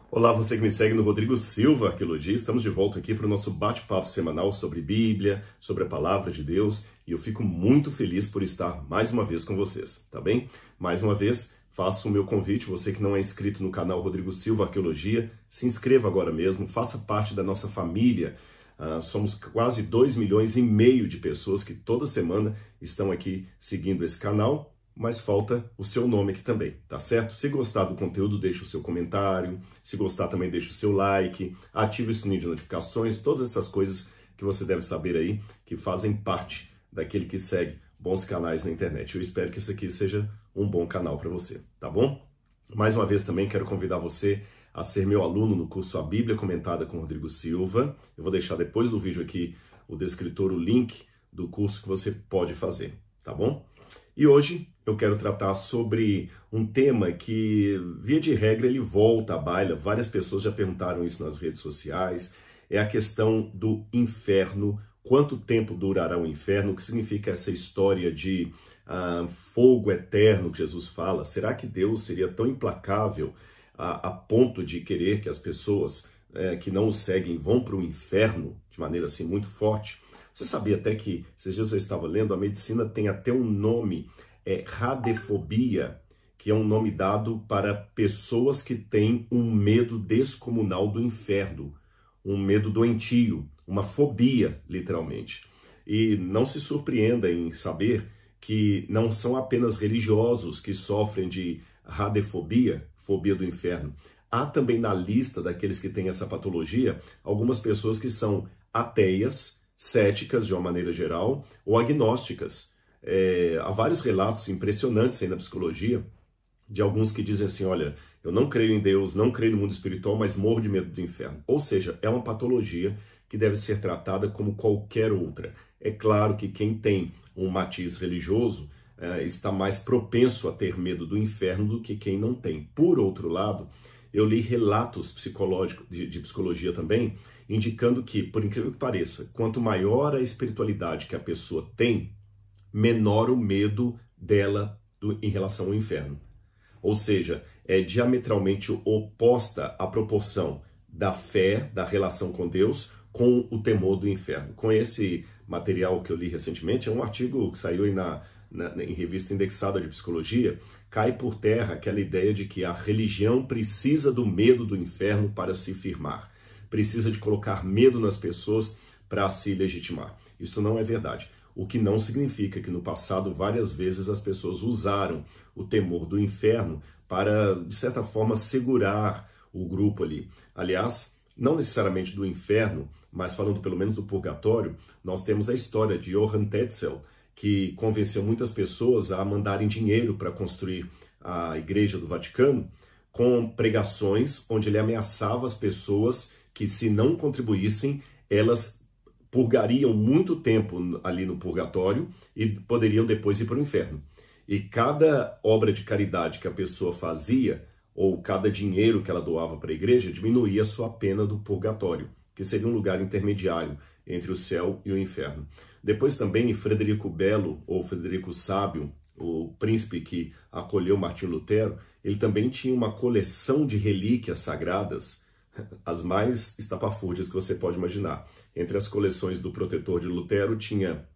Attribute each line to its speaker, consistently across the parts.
Speaker 1: Olá, você que me segue no Rodrigo Silva Arqueologia. Estamos de volta aqui para o nosso bate-papo semanal sobre Bíblia, sobre a Palavra de Deus, e eu fico muito feliz por estar mais uma vez com vocês, tá bem? Mais uma vez, faço o meu convite, você que não é inscrito no canal Rodrigo Silva Arqueologia, se inscreva agora mesmo, faça parte da nossa família. Somos quase 2,5 milhões de pessoas que toda semana estão aqui seguindo esse canal, mas falta o seu nome aqui também, tá certo? Se gostar do conteúdo, deixa o seu comentário, se gostar também deixa o seu like, ative o sininho de notificações, todas essas coisas que você deve saber aí, que fazem parte daquele que segue bons canais na internet. Eu espero que isso aqui seja um bom canal para você, tá bom? Mais uma vez também quero convidar você a ser meu aluno no curso A Bíblia Comentada com Rodrigo Silva. Eu vou deixar depois do vídeo aqui o descritor, o link do curso que você pode fazer, tá bom? E hoje eu quero tratar sobre um tema que, via de regra, ele volta à baila. Várias pessoas já perguntaram isso nas redes sociais. É a questão do inferno. Quanto tempo durará o inferno? O que significa essa história de fogo eterno que Jesus fala? Será que Deus seria tão implacável a ponto de querer que as pessoas que não o seguem vão para o inferno de maneira assim muito forte? Você sabia até que, esses dias eu estava lendo, a medicina tem até um nome, radefobia, que é um nome dado para pessoas que têm um medo descomunal do inferno, um medo doentio, uma fobia, literalmente. E não se surpreenda em saber que não são apenas religiosos que sofrem de radefobia, fobia do inferno. Há também na lista daqueles que têm essa patologia, algumas pessoas que são ateias, céticas de uma maneira geral, ou agnósticas. Há vários relatos impressionantes aí na psicologia, de alguns que dizem assim, olha, eu não creio em Deus, não creio no mundo espiritual, mas morro de medo do inferno. Ou seja, é uma patologia que deve ser tratada como qualquer outra. É claro que quem tem um matiz religioso está mais propenso a ter medo do inferno do que quem não tem. Por outro lado, eu li relatos psicológicos de psicologia também, indicando que, por incrível que pareça, quanto maior a espiritualidade que a pessoa tem, menor o medo dela em relação ao inferno. Ou seja, é diametralmente oposta a proporção da fé, da relação com Deus, com o temor do inferno. Com esse material que eu li recentemente, é um artigo que saiu aí em revista indexada de psicologia, cai por terra aquela ideia de que a religião precisa do medo do inferno para se firmar. Precisa de colocar medo nas pessoas para se legitimar. Isso não é verdade. O que não significa que no passado várias vezes as pessoas usaram o temor do inferno para, de certa forma, segurar o grupo ali. Aliás, não necessariamente do inferno, mas falando pelo menos do purgatório, nós temos a história de Johann Tetzel, que convenceu muitas pessoas a mandarem dinheiro para construir a Igreja do Vaticano, com pregações onde ele ameaçava as pessoas que, se não contribuíssem, elas purgariam muito tempo ali no purgatório e poderiam depois ir para o inferno. E cada obra de caridade que a pessoa fazia, ou cada dinheiro que ela doava para a igreja, diminuía a sua pena do purgatório, que seria um lugar intermediário entre o céu e o inferno. Depois também Frederico Belo, ou Frederico Sábio, o príncipe que acolheu Martinho Lutero, ele também tinha uma coleção de relíquias sagradas, as mais estapafúrdias que você pode imaginar. Entre as coleções do protetor de Lutero tinha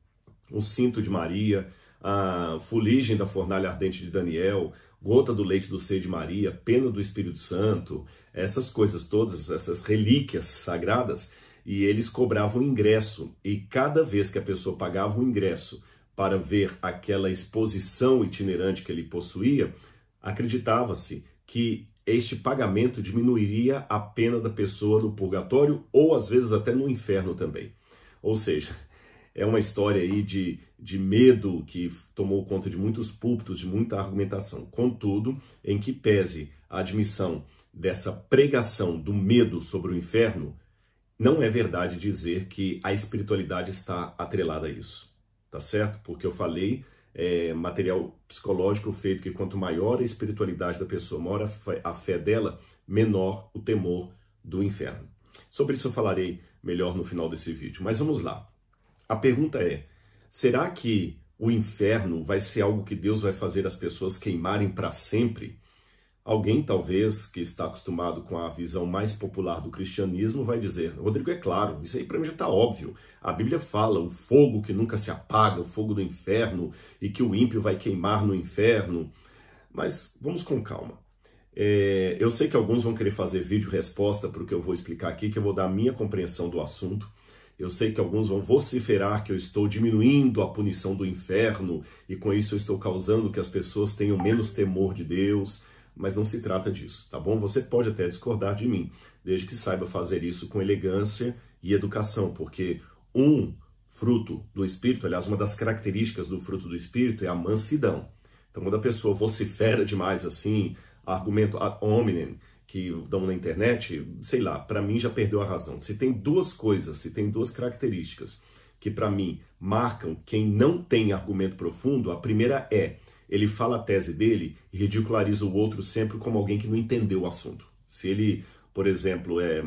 Speaker 1: o cinto de Maria, a fuligem da fornalha ardente de Daniel, gota do leite do seio de Maria, pena do Espírito Santo, essas coisas todas, essas relíquias sagradas, e eles cobravam ingresso. E cada vez que a pessoa pagava um ingresso para ver aquela exposição itinerante que ele possuía, acreditava-se que este pagamento diminuiria a pena da pessoa no purgatório ou às vezes até no inferno também. Ou seja, é uma história aí de medo que tomou conta de muitos púlpitos, de muita argumentação. Contudo, em que pese a admissão dessa pregação do medo sobre o inferno, não é verdade dizer que a espiritualidade está atrelada a isso, tá certo? Porque eu falei, material psicológico feito que quanto maior a espiritualidade da pessoa, maior a fé dela, menor o temor do inferno. Sobre isso eu falarei melhor no final desse vídeo, mas vamos lá. A pergunta é, será que o inferno vai ser algo que Deus vai fazer as pessoas queimarem para sempre? Alguém, talvez, que está acostumado com a visão mais popular do cristianismo, vai dizer: Rodrigo, é claro, isso aí para mim já está óbvio. A Bíblia fala o fogo que nunca se apaga, o fogo do inferno, e que o ímpio vai queimar no inferno. Mas vamos com calma. Eu sei que alguns vão querer fazer vídeo resposta para o que eu vou explicar aqui, que eu vou dar a minha compreensão do assunto. Eu sei que alguns vão vociferar que eu estou diminuindo a punição do inferno e com isso eu estou causando que as pessoas tenham menos temor de Deus, mas não se trata disso, tá bom? Você pode até discordar de mim, desde que saiba fazer isso com elegância e educação, porque um fruto do Espírito, aliás, uma das características do fruto do Espírito é a mansidão. Então, quando a pessoa vocifera demais assim, argumento ad hominem, que dão na internet, sei lá, para mim já perdeu a razão. Se tem duas coisas, se tem duas características que para mim marcam quem não tem argumento profundo, a primeira é, ele fala a tese dele e ridiculariza o outro sempre como alguém que não entendeu o assunto. Se ele, por exemplo, é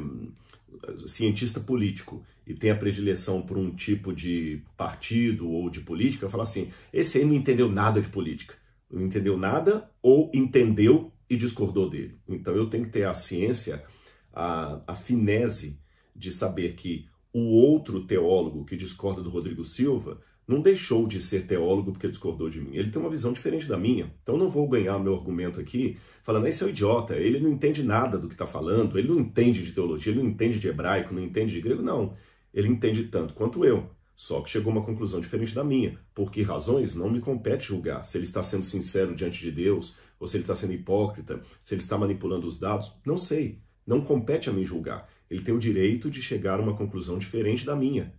Speaker 1: cientista político e tem a predileção por um tipo de partido ou de política, fala assim, esse aí não entendeu nada de política. Não entendeu nada ou entendeu e discordou dele. Então eu tenho que ter a ciência, a finese de saber que o outro teólogo que discorda do Rodrigo Silva não deixou de ser teólogo porque discordou de mim. Ele tem uma visão diferente da minha. Então eu não vou ganhar meu argumento aqui falando, esse é um idiota, ele não entende nada do que está falando, ele não entende de teologia, ele não entende de hebraico, não entende de grego, não. Ele entende tanto quanto eu. Só que chegou a uma conclusão diferente da minha. Por que razões? Não me compete julgar. Se ele está sendo sincero diante de Deus, ou se ele está sendo hipócrita, se ele está manipulando os dados, não sei. Não compete a mim julgar. Ele tem o direito de chegar a uma conclusão diferente da minha.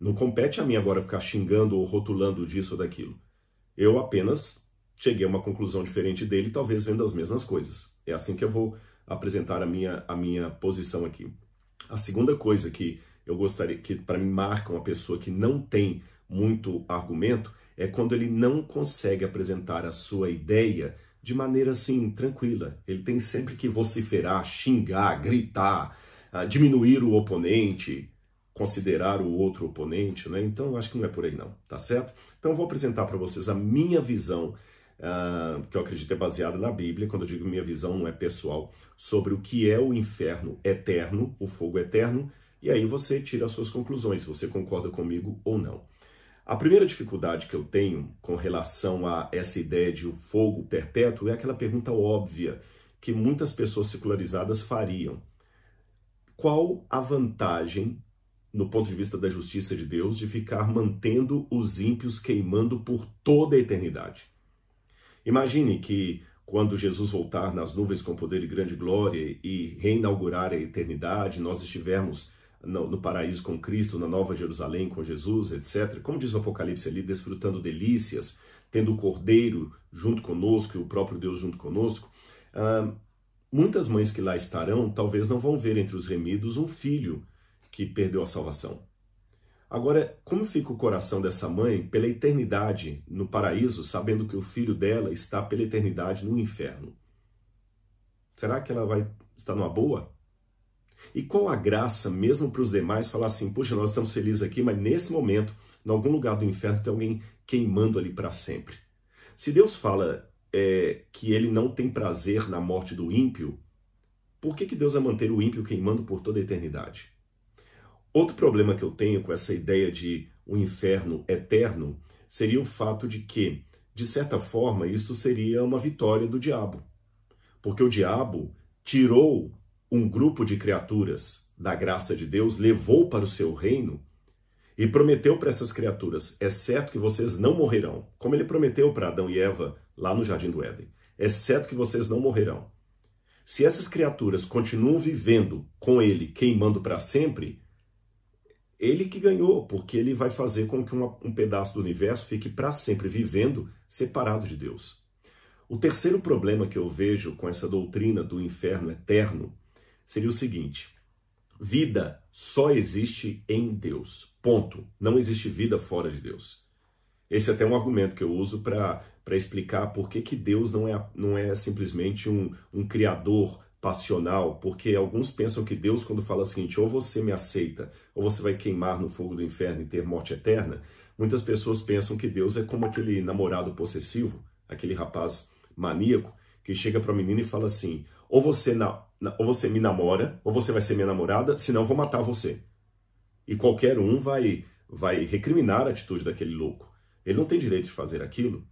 Speaker 1: Não compete a mim agora ficar xingando ou rotulando disso ou daquilo. Eu apenas cheguei a uma conclusão diferente dele, talvez vendo as mesmas coisas. É assim que eu vou apresentar a minha posição aqui. A segunda coisa que eu gostaria, que para mim marca uma pessoa que não tem muito argumento, é quando ele não consegue apresentar a sua ideia de maneira assim, tranquila. Ele tem sempre que vociferar, xingar, gritar, diminuir o oponente, considerar o outro oponente, né? Então, acho que não é por aí não, tá certo? Então, eu vou apresentar para vocês a minha visão, que eu acredito é baseada na Bíblia, quando eu digo minha visão não é pessoal, sobre o que é o inferno eterno, o fogo eterno, e aí você tira as suas conclusões, se você concorda comigo ou não. A primeira dificuldade que eu tenho com relação a essa ideia de o fogo perpétuo é aquela pergunta óbvia que muitas pessoas secularizadas fariam. Qual a vantagem, no ponto de vista da justiça de Deus, de ficar mantendo os ímpios queimando por toda a eternidade? Imagine que quando Jesus voltar nas nuvens com poder e grande glória e reinaugurar a eternidade, nós estivermos no paraíso com Cristo, na Nova Jerusalém com Jesus, etc. Como diz o Apocalipse ali, desfrutando delícias, tendo o Cordeiro junto conosco e o próprio Deus junto conosco. Muitas mães que lá estarão, talvez não vão ver entre os remidos um filho que perdeu a salvação. Agora, como fica o coração dessa mãe pela eternidade no paraíso, sabendo que o filho dela está pela eternidade no inferno? Será que ela vai estar numa boa? E qual a graça mesmo para os demais falar assim, puxa, nós estamos felizes aqui, mas nesse momento, em algum lugar do inferno, tem alguém queimando ali para sempre. Se Deus fala que ele não tem prazer na morte do ímpio, por que Deus vai manter o ímpio queimando por toda a eternidade? Outro problema que eu tenho com essa ideia de um inferno eterno seria o fato de que, de certa forma, isso seria uma vitória do diabo. Porque o diabo tirou um grupo de criaturas da graça de Deus, levou para o seu reino e prometeu para essas criaturas, é certo que vocês não morrerão, como ele prometeu para Adão e Eva lá no Jardim do Éden, é certo que vocês não morrerão. Se essas criaturas continuam vivendo com ele, queimando para sempre, ele que ganhou, porque ele vai fazer com que um pedaço do universo fique para sempre vivendo separado de Deus. O terceiro problema que eu vejo com essa doutrina do inferno eterno seria o seguinte: vida só existe em Deus, ponto. Não existe vida fora de Deus. Esse é até um argumento que eu uso para explicar por que Deus não é simplesmente um criador passional, porque alguns pensam que Deus, quando fala o seguinte, ou você me aceita, ou você vai queimar no fogo do inferno e ter morte eterna, muitas pessoas pensam que Deus é como aquele namorado possessivo, aquele rapaz maníaco, que chega para a menina e fala assim, ou você me namora, ou você vai ser minha namorada, senão eu vou matar você. E qualquer um vai recriminar a atitude daquele louco. Ele não tem direito de fazer aquilo.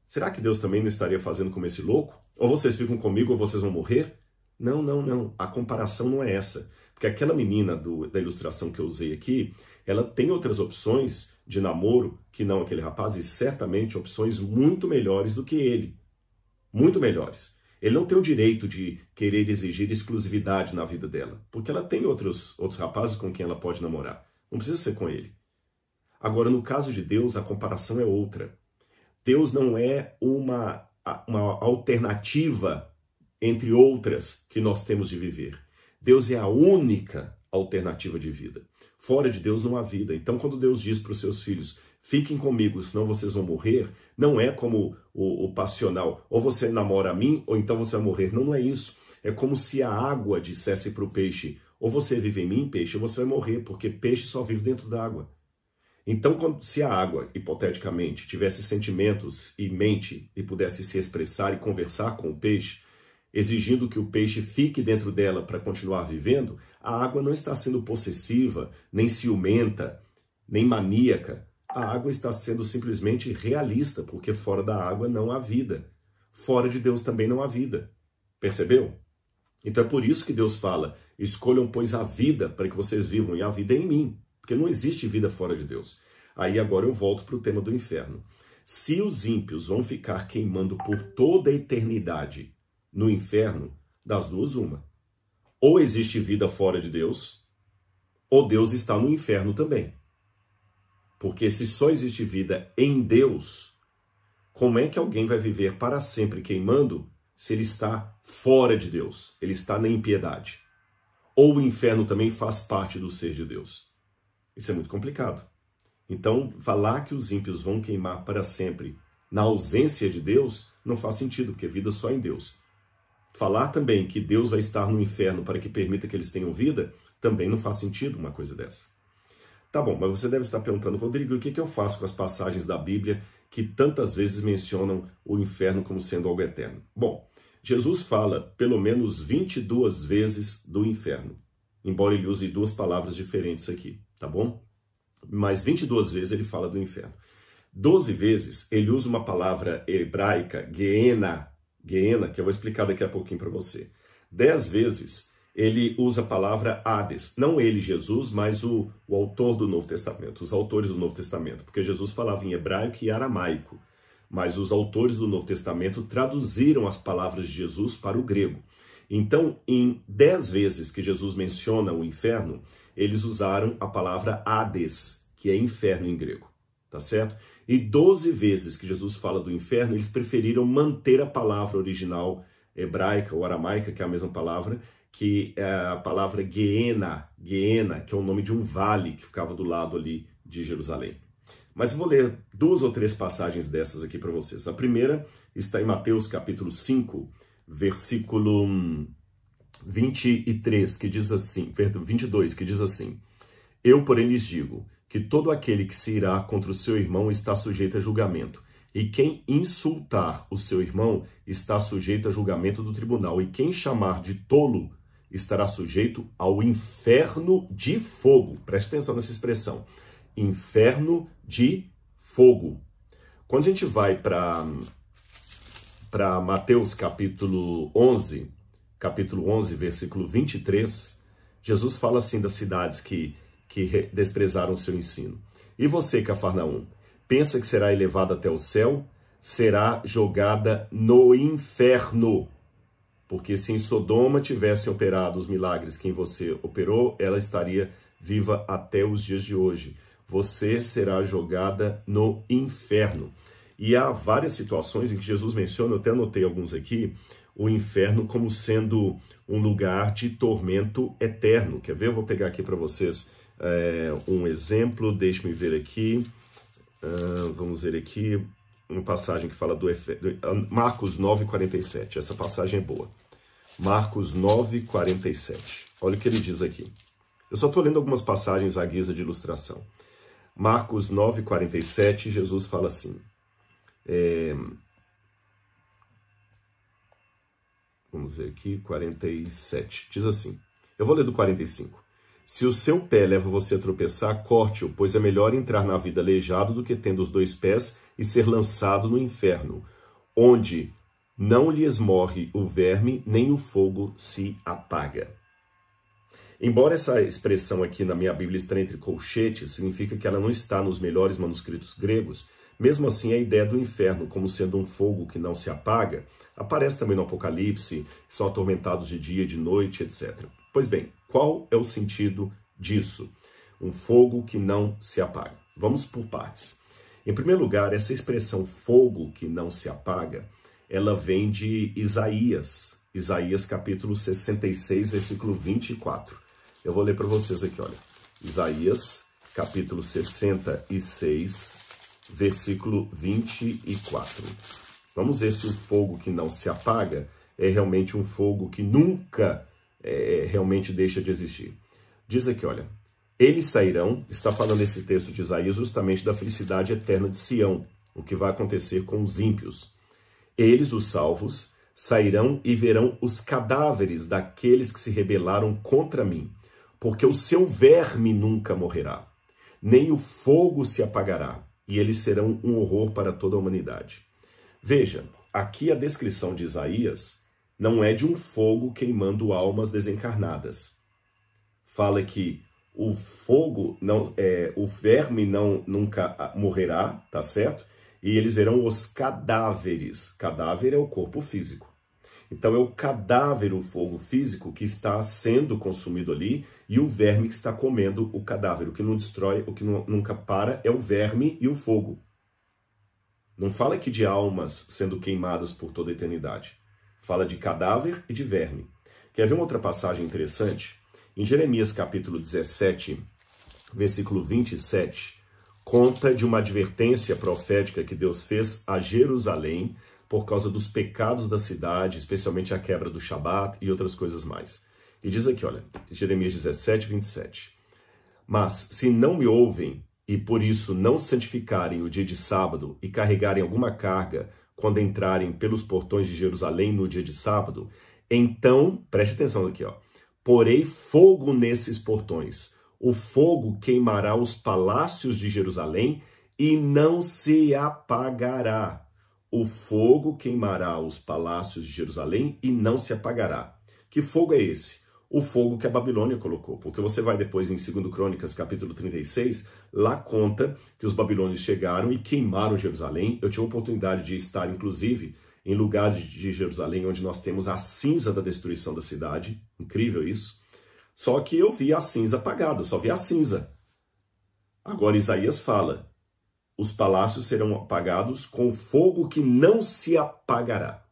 Speaker 1: Será que Deus também não estaria fazendo como esse louco? Ou vocês ficam comigo ou vocês vão morrer? Não, não, não. A comparação não é essa. Porque aquela menina da ilustração que eu usei aqui, ela tem outras opções de namoro que não aquele rapaz, e certamente opções muito melhores do que ele. Muito melhores. Ele não tem o direito de querer exigir exclusividade na vida dela, porque ela tem outros rapazes com quem ela pode namorar. Não precisa ser com ele. Agora, no caso de Deus, a comparação é outra. Deus não é uma alternativa entre outras que nós temos de viver. Deus é a única alternativa de vida. Fora de Deus não há vida. Então, quando Deus diz para os seus filhos, fiquem comigo, senão vocês vão morrer, não é como o passional, ou você namora a mim, ou então você vai morrer. Não, não é isso. É como se a água dissesse para o peixe, ou você vive em mim, peixe, ou você vai morrer, porque peixe só vive dentro da água. Então, se a água, hipoteticamente, tivesse sentimentos e mente, e pudesse se expressar e conversar com o peixe, exigindo que o peixe fique dentro dela para continuar vivendo, a água não está sendo possessiva, nem ciumenta, nem maníaca. A água está sendo simplesmente realista, porque fora da água não há vida. Fora de Deus também não há vida. Percebeu? Então é por isso que Deus fala, escolham, pois, a vida para que vocês vivam, e a vida é em mim. Porque não existe vida fora de Deus. Aí agora eu volto para o tema do inferno. Se os ímpios vão ficar queimando por toda a eternidade no inferno, das duas uma. Ou existe vida fora de Deus, ou Deus está no inferno também. Porque se só existe vida em Deus, como é que alguém vai viver para sempre queimando se ele está fora de Deus? Ele está na impiedade. Ou o inferno também faz parte do ser de Deus? Isso é muito complicado. Então, falar que os ímpios vão queimar para sempre na ausência de Deus não faz sentido, porque vida só em Deus. Falar também que Deus vai estar no inferno para que permita que eles tenham vida, também não faz sentido uma coisa dessa. Tá bom, mas você deve estar perguntando, Rodrigo, o que eu faço com as passagens da Bíblia que tantas vezes mencionam o inferno como sendo algo eterno? Bom, Jesus fala pelo menos 22 vezes do inferno, embora ele use duas palavras diferentes aqui, tá bom? Mas 22 vezes ele fala do inferno. 12 vezes ele usa uma palavra hebraica, Geena, que eu vou explicar daqui a pouquinho para você. 10 vezes ele usa a palavra Hades. Não ele, Jesus, mas o autor do Novo Testamento, os autores do Novo Testamento. Porque Jesus falava em hebraico e aramaico. Mas os autores do Novo Testamento traduziram as palavras de Jesus para o grego. Então, em 10 vezes que Jesus menciona o inferno, eles usaram a palavra Hades, que é inferno em grego. Tá certo? E 12 vezes que Jesus fala do inferno, eles preferiram manter a palavra original hebraica ou aramaica, que é a mesma palavra, que é a palavra Geena, que é o nome de um vale que ficava do lado ali de Jerusalém. Mas eu vou ler 2 ou 3 passagens dessas aqui para vocês. A primeira está em Mateus capítulo 5, versículo 23, que diz assim, 22, que diz assim: Eu, porém, lhes digo que todo aquele que se irá contra o seu irmão está sujeito a julgamento, e quem insultar o seu irmão está sujeito a julgamento do tribunal, e quem chamar de tolo estará sujeito ao inferno de fogo. Preste atenção nessa expressão. Inferno de fogo. Quando a gente vai para Mateus capítulo 11, versículo 23, Jesus fala assim das cidades que desprezaram o seu ensino. E você, Cafarnaum, pensa que será elevada até o céu? Será jogada no inferno. Porque se em Sodoma tivessem operado os milagres que em você operou, ela estaria viva até os dias de hoje. Você será jogada no inferno. E há várias situações em que Jesus menciona, eu até anotei alguns aqui, o inferno como sendo um lugar de tormento eterno. Quer ver? Eu vou pegar aqui para vocês um exemplo, deixe-me ver aqui. Vamos ver aqui uma passagem que fala do Marcos 9:47. Essa passagem é boa. Marcos 9:47. Olha o que ele diz aqui. Eu só estou lendo algumas passagens à guisa de ilustração. Marcos 9:47, Jesus fala assim. vamos ver aqui, 47. Diz assim, eu vou ler do 45. Se o seu pé leva você a tropeçar, corte-o, pois é melhor entrar na vida aleijado do que tendo os 2 pés e ser lançado no inferno, onde não lhe esmorre o verme, nem o fogo se apaga. Embora essa expressão aqui na minha Bíblia esteja entre colchetes, significa que ela não está nos melhores manuscritos gregos, mesmo assim a ideia do inferno como sendo um fogo que não se apaga, aparece também no Apocalipse, são atormentados de dia e de noite, etc. Pois bem, qual é o sentido disso? Um fogo que não se apaga. Vamos por partes. Em primeiro lugar, essa expressão fogo que não se apaga, ela vem de Isaías. Isaías capítulo 66, versículo 24. Eu vou ler para vocês aqui, olha. Isaías capítulo 66, versículo 24. Vamos ver se o fogo que não se apaga é realmente um fogo que nunca realmente deixa de existir. Diz aqui, olha, eles sairão, está falando esse texto de Isaías justamente da felicidade eterna de Sião, o que vai acontecer com os ímpios. Eles, os salvos, sairão e verão os cadáveres daqueles que se rebelaram contra mim, porque o seu verme nunca morrerá, nem o fogo se apagará, e eles serão um horror para toda a humanidade. Veja, aqui a descrição de Isaías não é de um fogo queimando almas desencarnadas. Fala que o fogo, o verme nunca morrerá, tá certo? E eles verão os cadáveres. Cadáver é o corpo físico. Então é o cadáver, o fogo físico, que está sendo consumido ali e o verme que está comendo o cadáver. O que não destrói, o que nunca para é o verme e o fogo. Não fala aqui de almas sendo queimadas por toda a eternidade. Fala de cadáver e de verme. Quer ver uma outra passagem interessante? Em Jeremias capítulo 17, versículo 27, conta de uma advertência profética que Deus fez a Jerusalém por causa dos pecados da cidade, especialmente a quebra do Shabat e outras coisas mais. E diz aqui, olha, Jeremias 17, 27. Mas se não me ouvem e por isso não santificarem o dia de sábado e carregarem alguma carga quando entrarem pelos portões de Jerusalém no dia de sábado, então, preste atenção aqui, ó, porei fogo nesses portões. O fogo queimará os palácios de Jerusalém e não se apagará. O fogo queimará os palácios de Jerusalém e não se apagará. Que fogo é esse? O fogo que a Babilônia colocou. Porque você vai depois em 2 Crônicas, capítulo 36, lá conta que os babilônios chegaram e queimaram Jerusalém. Eu tive a oportunidade de estar, inclusive, em lugares de Jerusalém onde nós temos a cinza da destruição da cidade. Incrível isso. Só que eu vi a cinza apagada, eu só vi a cinza. Agora Isaías fala, os palácios serão apagados com fogo que não se apagará.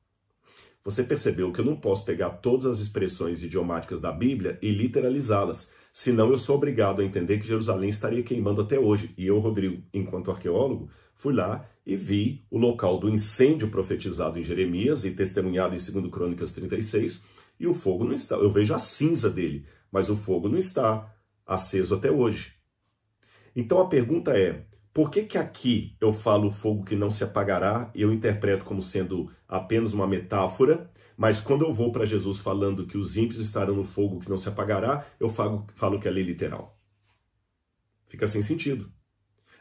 Speaker 1: Você percebeu que eu não posso pegar todas as expressões idiomáticas da Bíblia e literalizá-las, senão eu sou obrigado a entender que Jerusalém estaria queimando até hoje. E eu, Rodrigo, enquanto arqueólogo, fui lá e vi o local do incêndio profetizado em Jeremias e testemunhado em 2 Crônicas 36, e o fogo não está. Eu vejo a cinza dele, mas o fogo não está aceso até hoje. Então a pergunta é, por que aqui eu falo fogo que não se apagará e eu interpreto como sendo apenas uma metáfora, mas quando eu vou para Jesus falando que os ímpios estarão no fogo que não se apagará, eu falo que é lei literal? Fica sem sentido.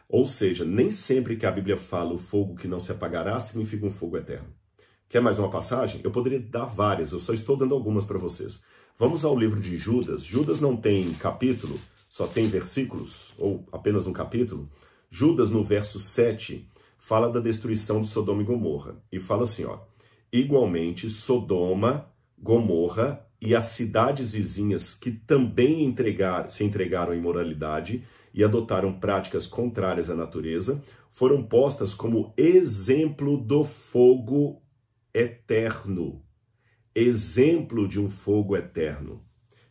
Speaker 1: Ou seja, nem sempre que a Bíblia fala o fogo que não se apagará significa um fogo eterno. Quer mais uma passagem? Eu poderia dar várias, eu só estou dando algumas para vocês. Vamos ao livro de Judas. Judas não tem capítulo, só tem versículos, ou apenas um capítulo. Judas, no verso 7, fala da destruição de Sodoma e Gomorra. E fala assim, ó, igualmente Sodoma, Gomorra e as cidades vizinhas que também se entregaram à imoralidade e adotaram práticas contrárias à natureza, foram postas como exemplo do fogo eterno. Exemplo de um fogo eterno.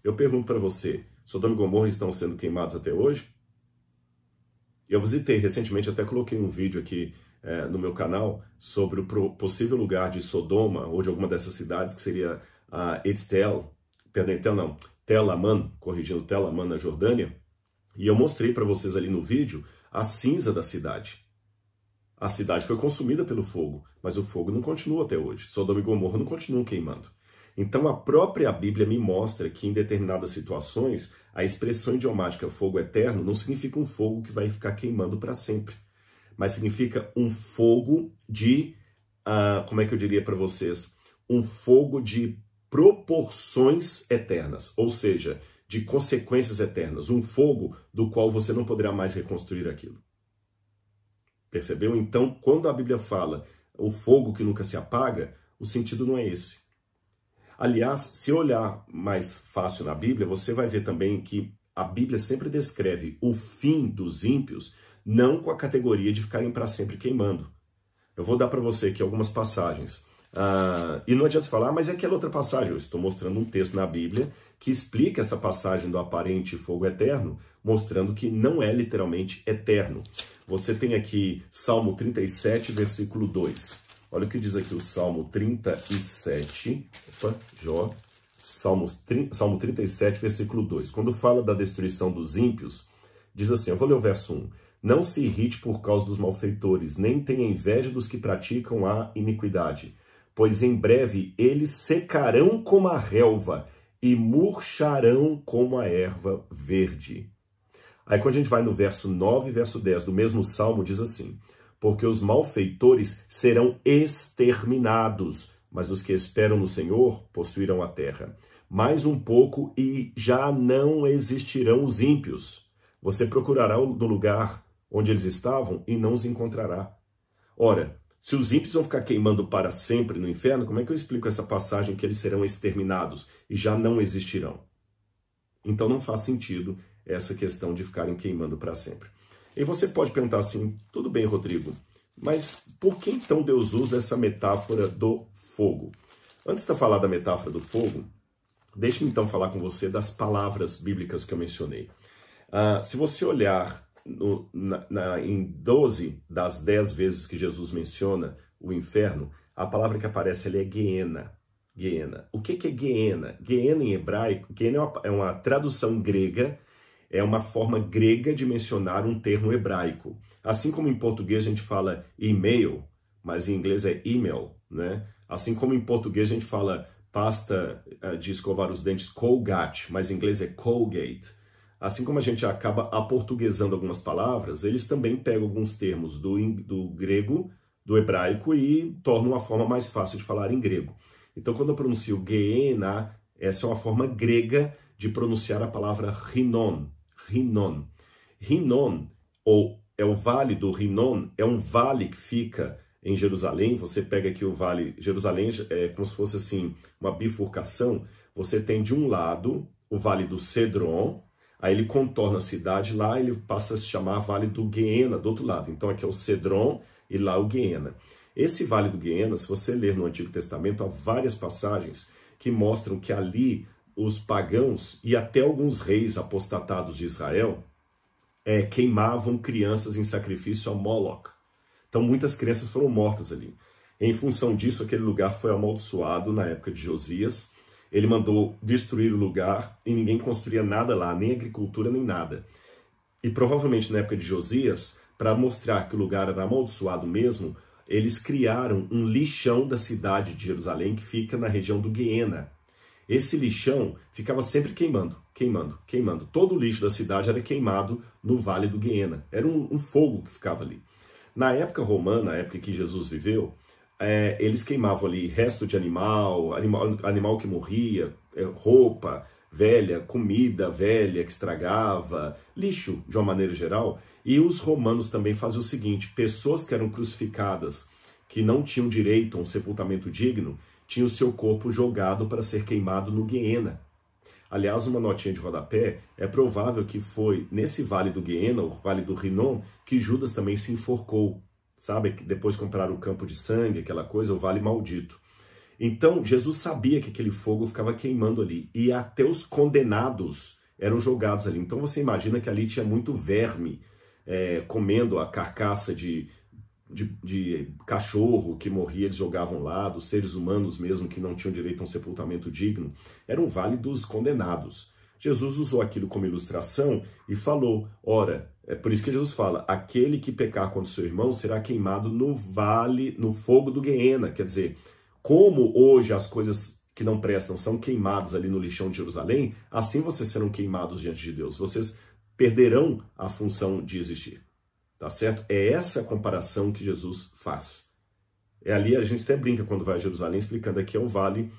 Speaker 1: Eu pergunto para você, Sodoma e Gomorra estão sendo queimados até hoje? Eu visitei recentemente, até coloquei um vídeo aqui no meu canal sobre o possível lugar de Sodoma, ou de alguma dessas cidades, que seria Tel Aman, corrigindo Tel Aman na Jordânia, e eu mostrei para vocês ali no vídeo a cinza da cidade. A cidade foi consumida pelo fogo, mas o fogo não continua até hoje. Sodoma e Gomorra não continuam queimando. Então a própria Bíblia me mostra que em determinadas situações a expressão idiomática fogo eterno não significa um fogo que vai ficar queimando para sempre, mas significa um fogo de, como é que eu diria para vocês? Um fogo de proporções eternas, ou seja, de consequências eternas, um fogo do qual você não poderá mais reconstruir aquilo. Percebeu? Então, quando a Bíblia fala o fogo que nunca se apaga, o sentido não é esse. Aliás, se olhar mais fácil na Bíblia, você vai ver também que a Bíblia sempre descreve o fim dos ímpios não com a categoria de ficarem para sempre queimando. Eu vou dar para você aqui algumas passagens. E não adianta falar, mas é aquela outra passagem. Eu estou mostrando um texto na Bíblia que explica essa passagem do aparente fogo eterno, mostrando que não é literalmente eterno. Você tem aqui Salmo 37, versículo 2. Olha o que diz aqui o Salmo 37, Salmo 37, versículo 2. Quando fala da destruição dos ímpios, diz assim, eu vou ler o verso 1. Não se irrite por causa dos malfeitores, nem tenha inveja dos que praticam a iniquidade, pois em breve eles secarão como a relva e murcharão como a erva verde. Aí quando a gente vai no verso 9 e verso 10 do mesmo Salmo, diz assim, porque os malfeitores serão exterminados, mas os que esperam no Senhor possuirão a terra. Mais um pouco e já não existirão os ímpios. Você procurará no lugar onde eles estavam e não os encontrará. Ora, se os ímpios vão ficar queimando para sempre no inferno, como é que eu explico essa passagem que eles serão exterminados e já não existirão? Então não faz sentido essa questão de ficarem queimando para sempre. E você pode perguntar assim, tudo bem, Rodrigo, mas por que então Deus usa essa metáfora do fogo? Antes de falar da metáfora do fogo, deixe-me então falar com você das palavras bíblicas que eu mencionei. Se você olhar em 12 das 10 vezes que Jesus menciona o inferno, a palavra que aparece ali é Geena. Geena. O que é Geena? Geena em hebraico, Geena é uma tradução grega, é uma forma grega de mencionar um termo hebraico. Assim como em português a gente fala e-mail, mas em inglês é email, né? Assim como em português a gente fala pasta de escovar os dentes Colgate, mas em inglês é Colgate. Assim como a gente acaba aportuguesando algumas palavras, eles também pegam alguns termos do grego, do hebraico, e tornam uma forma mais fácil de falar em grego. Então, quando eu pronuncio Geena, essa é uma forma grega de pronunciar a palavra Rinon. Rinon. Rinon, ou é o vale do Rinon, é um vale que fica em Jerusalém. Você pega aqui o vale, Jerusalém é como se fosse assim, uma bifurcação. Você tem de um lado o vale do Cedron, aí ele contorna a cidade, lá ele passa a se chamar Vale do Geena, do outro lado. Então aqui é o Cedron e lá o Geena. Esse Vale do Geena, se você ler no Antigo Testamento, há várias passagens que mostram que ali os pagãos e até alguns reis apostatados de Israel queimavam crianças em sacrifício a Moloch. Então muitas crianças foram mortas ali. Em função disso, aquele lugar foi amaldiçoado na época de Josias. Ele mandou destruir o lugar e ninguém construía nada lá, nem agricultura, nem nada. E provavelmente na época de Josias, para mostrar que o lugar era amaldiçoado mesmo, eles criaram um lixão da cidade de Jerusalém que fica na região do Geena. Esse lixão ficava sempre queimando, queimando, queimando. Todo o lixo da cidade era queimado no Vale do Geena. Era um fogo que ficava ali. Na época romana, na época que Jesus viveu, eles queimavam ali resto de animal que morria, roupa velha, comida velha que estragava, lixo de uma maneira geral. E os romanos também faziam o seguinte, pessoas que eram crucificadas, que não tinham direito a um sepultamento digno, tinham o seu corpo jogado para ser queimado no Geena. Aliás, uma notinha de rodapé, é provável que foi nesse Vale do Geena, o Vale do Rinon, que Judas também se enforcou. Sabe, depois compraram o campo de sangue, aquela coisa, o vale maldito. Então, Jesus sabia que aquele fogo ficava queimando ali. E até os condenados eram jogados ali. Então, você imagina que ali tinha muito verme comendo a carcaça de cachorro que morria, eles jogavam lá, dos seres humanos mesmo que não tinham direito a um sepultamento digno. Era um vale dos condenados. Jesus usou aquilo como ilustração e falou, ora, é por isso que Jesus fala, aquele que pecar contra o seu irmão será queimado no vale, no fogo do Geena. Quer dizer, como hoje as coisas que não prestam são queimados ali no lixão de Jerusalém, assim vocês serão queimados diante de Deus. Vocês perderão a função de existir. Tá certo? É essa a comparação que Jesus faz. É ali, a gente até brinca quando vai a Jerusalém, explicando aqui é o vale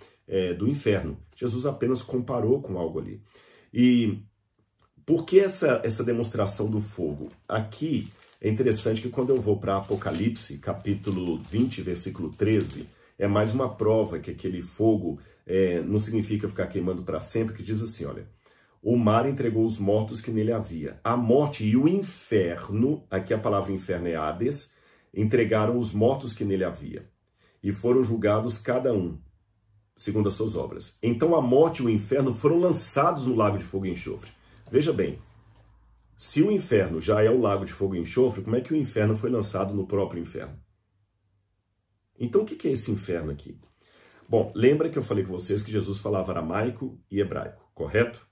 Speaker 1: do inferno. Jesus apenas comparou com algo ali. E por que essa demonstração do fogo? Aqui é interessante que quando eu vou para Apocalipse, capítulo 20, versículo 13, é mais uma prova que aquele fogo não significa ficar queimando para sempre, que diz assim, olha, o mar entregou os mortos que nele havia. A morte e o inferno, aqui a palavra inferno é Hades, entregaram os mortos que nele havia. E foram julgados cada um, segundo as suas obras. Então a morte e o inferno foram lançados no lago de fogo e enxofre. Veja bem, se o inferno já é o lago de fogo e enxofre, como é que o inferno foi lançado no próprio inferno? Então o que é esse inferno aqui? Bom, lembra que eu falei com vocês que Jesus falava aramaico e hebraico, correto?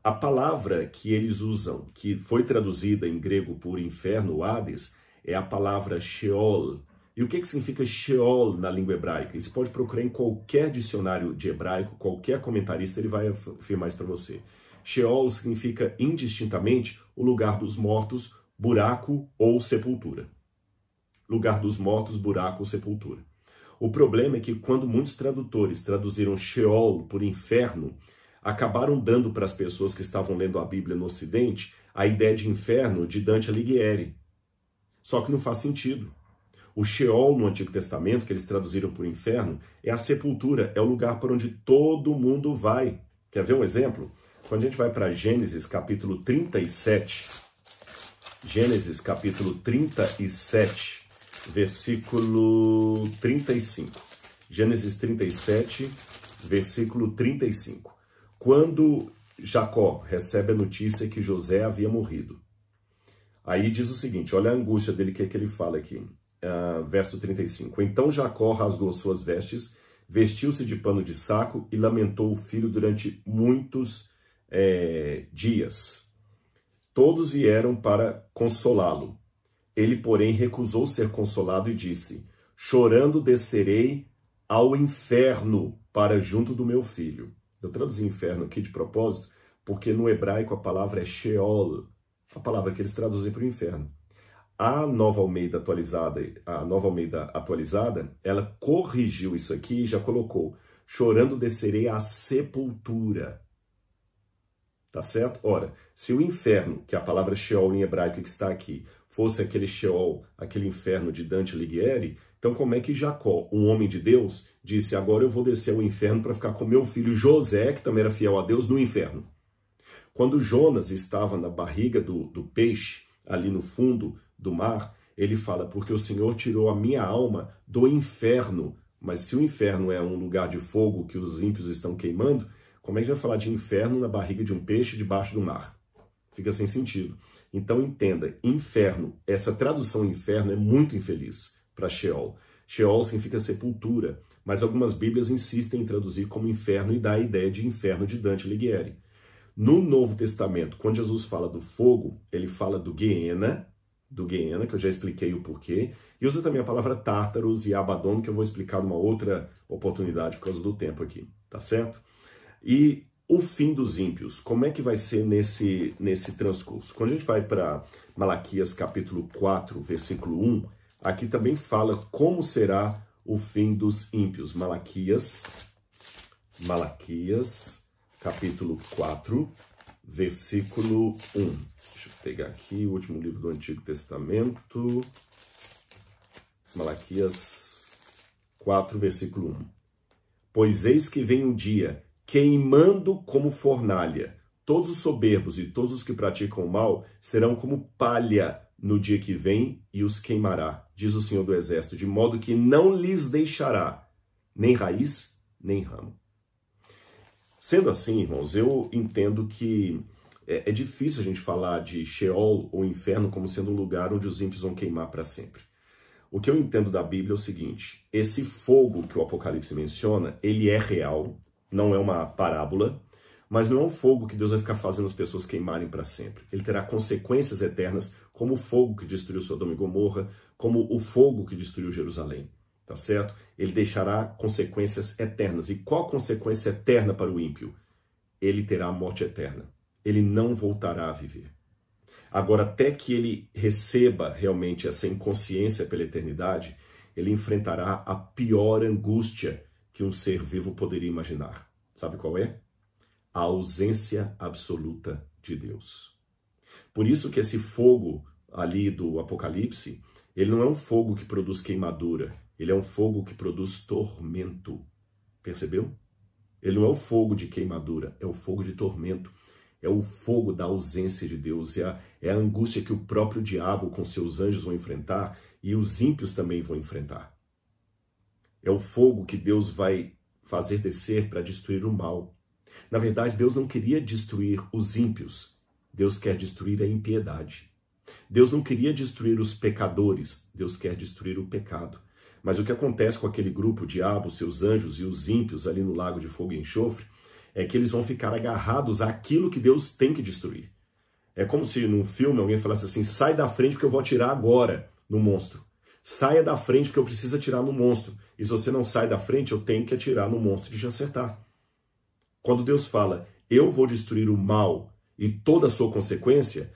Speaker 1: A palavra que eles usam, que foi traduzida em grego por inferno, Hades, é a palavra Sheol. E o que significa Sheol na língua hebraica? Isso pode procurar em qualquer dicionário de hebraico, qualquer comentarista, ele vai afirmar isso para você. Sheol significa indistintamente o lugar dos mortos, buraco ou sepultura. Lugar dos mortos, buraco ou sepultura. O problema é que quando muitos tradutores traduziram Sheol por inferno, acabaram dando para as pessoas que estavam lendo a Bíblia no Ocidente a ideia de inferno de Dante Alighieri. Só que não faz sentido. O Sheol no Antigo Testamento, que eles traduziram por inferno, é a sepultura, é o lugar para onde todo mundo vai. Quer ver um exemplo? Quando a gente vai para Gênesis capítulo 37, Gênesis capítulo 37, versículo 35. Gênesis 37, versículo 35. Quando Jacó recebe a notícia que José havia morrido, aí diz o seguinte, olha a angústia dele, que ele fala aqui, verso 35. Então Jacó rasgou suas vestes, vestiu-se de pano de saco e lamentou o filho durante muitos dias. Todos vieram para consolá-lo. Ele, porém, recusou ser consolado e disse, chorando descerei ao inferno para junto do meu filho. Eu traduzi inferno aqui de propósito, porque no hebraico a palavra é Sheol, a palavra que eles traduzem para o inferno. A Nova Almeida atualizada, ela corrigiu isso aqui e já colocou, chorando descerei à sepultura. Tá certo? Ora, se o inferno, que é a palavra Sheol em hebraico que está aqui, fosse aquele Sheol, aquele inferno de Dante Alighieri, então como é que Jacó, um homem de Deus, disse, agora eu vou descer ao inferno para ficar com meu filho José, que também era fiel a Deus, no inferno? Quando Jonas estava na barriga do peixe, ali no fundo do mar, ele fala, porque o Senhor tirou a minha alma do inferno. Mas se o inferno é um lugar de fogo que os ímpios estão queimando, como é que vai falar de inferno na barriga de um peixe debaixo do mar? Fica sem sentido. Então entenda, inferno, essa tradução inferno é muito infeliz para Sheol. Sheol significa sepultura, mas algumas bíblias insistem em traduzir como inferno e dá a ideia de inferno de Dante Alighieri. No Novo Testamento, quando Jesus fala do fogo, ele fala do Guiena, que eu já expliquei o porquê, e usa também a palavra Tártaros e Abaddon, que eu vou explicar numa outra oportunidade por causa do tempo aqui, tá certo? E o fim dos ímpios, como é que vai ser nesse transcurso? Quando a gente vai para Malaquias capítulo 4, versículo 1, aqui também fala como será o fim dos ímpios. Malaquias, capítulo 4, versículo 1. Deixa eu pegar aqui o último livro do Antigo Testamento. Malaquias 4, versículo 1. Pois eis que vem um dia, queimando como fornalha. Todos os soberbos e todos os que praticam o mal serão como palha no dia que vem e os queimará, diz o Senhor do Exército, de modo que não lhes deixará nem raiz, nem ramo. Sendo assim, irmãos, eu entendo que é difícil a gente falar de Sheol ou inferno como sendo um lugar onde os ímpios vão queimar para sempre. O que eu entendo da Bíblia é o seguinte, esse fogo que o Apocalipse menciona, ele é real, não é uma parábola, mas não é um fogo que Deus vai ficar fazendo as pessoas queimarem para sempre. Ele terá consequências eternas, como o fogo que destruiu Sodoma e Gomorra, como o fogo que destruiu Jerusalém. tá certo? Ele deixará consequências eternas. E qual consequência eterna para o ímpio? Ele terá a morte eterna. Ele não voltará a viver. Agora, até que ele receba realmente essa inconsciência pela eternidade, ele enfrentará a pior angústia que um ser vivo poderia imaginar. Sabe qual é? A ausência absoluta de Deus. Por isso que esse fogo ali do Apocalipse, ele não é um fogo que produz queimadura, ele é um fogo que produz tormento. Percebeu? Ele não é o fogo de queimadura, é o fogo de tormento. É o fogo da ausência de Deus, é a angústia que o próprio diabo com seus anjos vão enfrentar e os ímpios também vão enfrentar. É o fogo que Deus vai fazer descer para destruir o mal. Na verdade, Deus não queria destruir os ímpios, Deus quer destruir a impiedade. Deus não queria destruir os pecadores, Deus quer destruir o pecado. Mas o que acontece com aquele grupo, o diabo, seus anjos e os ímpios ali no lago de fogo e enxofre, é que eles vão ficar agarrados àquilo que Deus tem que destruir. É como se num filme alguém falasse assim, sai da frente porque eu vou atirar agora no monstro. Saia da frente porque eu preciso atirar no monstro. E se você não sai da frente, eu tenho que atirar no monstro e te acertar. Quando Deus fala, eu vou destruir o mal e toda a sua consequência,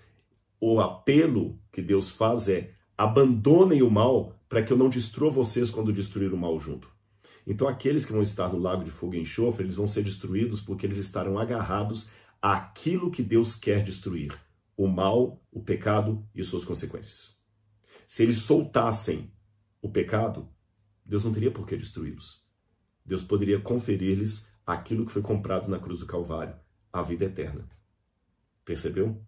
Speaker 1: o apelo que Deus faz é, abandonem o mal para que eu não destrua vocês quando destruir o mal junto. Então aqueles que vão estar no lago de fogo e enxofre, eles vão ser destruídos porque eles estarão agarrados àquilo que Deus quer destruir. O mal, o pecado e suas consequências. Se eles soltassem o pecado, Deus não teria por que destruí-los. Deus poderia conferir-lhes aquilo que foi comprado na cruz do Calvário, a vida eterna. Percebeu?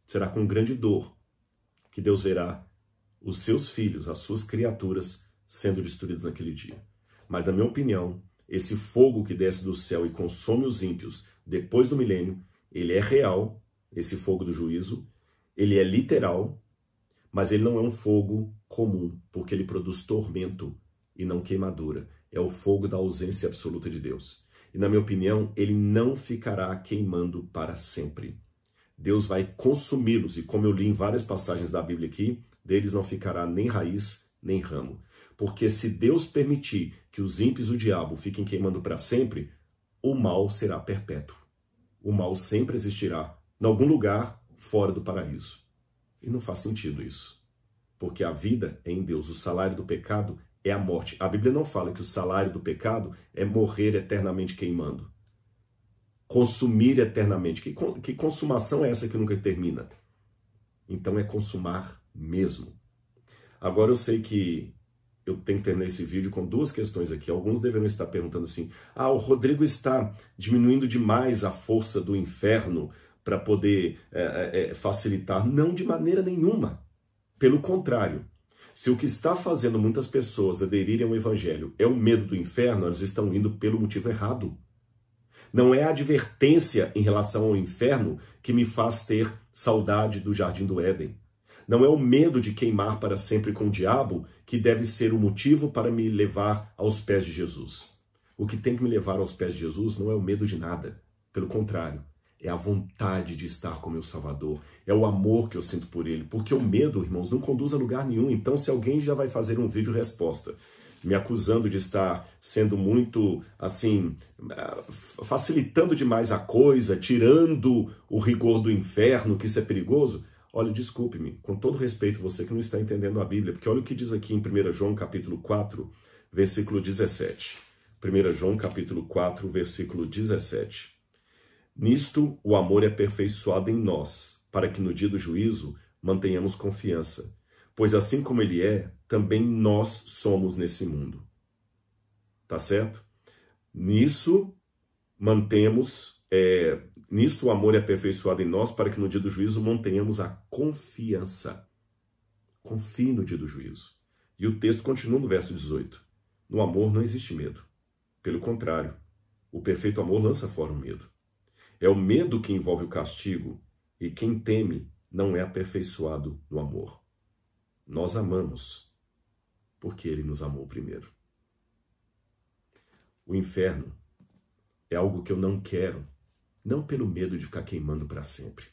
Speaker 1: Será com grande dor que Deus verá os seus filhos, as suas criaturas, sendo destruídos naquele dia. Mas, na minha opinião, esse fogo que desce do céu e consome os ímpios depois do milênio, ele é real, esse fogo do juízo, ele é literal, mas ele não é um fogo comum, porque ele produz tormento e não queimadura. É o fogo da ausência absoluta de Deus. E, na minha opinião, ele não ficará queimando para sempre. Deus vai consumi-los, e como eu li em várias passagens da Bíblia aqui, deles não ficará nem raiz, nem ramo. Porque se Deus permitir que os ímpios e o diabo fiquem queimando para sempre, o mal será perpétuo. O mal sempre existirá em algum lugar fora do paraíso. E não faz sentido isso. Porque a vida é em Deus. O salário do pecado é a morte. A Bíblia não fala que o salário do pecado é morrer eternamente queimando. Consumir eternamente. Que consumação é essa que nunca termina? Então é consumar mesmo. Agora eu sei que eu tenho que terminar esse vídeo com duas questões aqui. Alguns deverão estar perguntando assim, o Rodrigo está diminuindo demais a força do inferno para poder facilitar. Não, de maneira nenhuma. Pelo contrário, se o que está fazendo muitas pessoas aderirem ao evangelho é o medo do inferno, elas estão indo pelo motivo errado. Não é a advertência em relação ao inferno que me faz ter saudade do Jardim do Éden. Não é o medo de queimar para sempre com o diabo que deve ser o motivo para me levar aos pés de Jesus. O que tem que me levar aos pés de Jesus não é o medo de nada. Pelo contrário, é a vontade de estar com meu Salvador. É o amor que eu sinto por Ele. Porque o medo, irmãos, não conduz a lugar nenhum. Então, se alguém já vai fazer um vídeo resposta, me acusando de estar sendo muito, assim, facilitando demais a coisa, tirando o rigor do inferno, que isso é perigoso, olha, desculpe-me, com todo respeito, você que não está entendendo a Bíblia, porque olha o que diz aqui em 1 João capítulo 4, versículo 17. 1 João capítulo 4, versículo 17. Nisto o amor é aperfeiçoado em nós, para que no dia do juízo mantenhamos confiança. Pois assim como ele é, também nós somos nesse mundo. Tá certo? Nisto o amor é aperfeiçoado em nós, para que no dia do juízo mantenhamos a confiança. Confie no dia do juízo. E o texto continua no verso 18. No amor não existe medo. Pelo contrário, o perfeito amor lança fora o medo. É o medo que envolve o castigo, e quem teme não é aperfeiçoado no amor. Nós amamos, porque Ele nos amou primeiro. O inferno é algo que eu não quero, não pelo medo de ficar queimando para sempre.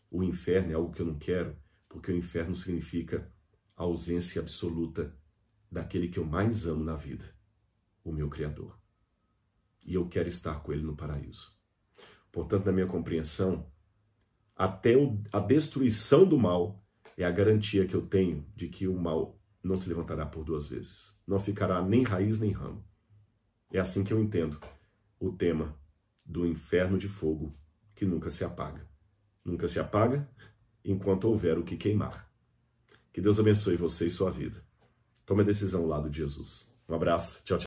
Speaker 1: O inferno é algo que eu não quero, porque o inferno significa a ausência absoluta daquele que eu mais amo na vida, o meu Criador. E eu quero estar com ele no paraíso. Portanto, na minha compreensão, até a destruição do mal é a garantia que eu tenho de que o mal não se levantará por duas vezes. Não ficará nem raiz nem ramo. É assim que eu entendo o tema do inferno de fogo que nunca se apaga. Nunca se apaga enquanto houver o que queimar. Que Deus abençoe você e sua vida. Tome a decisão ao lado de Jesus. Um abraço. Tchau, tchau.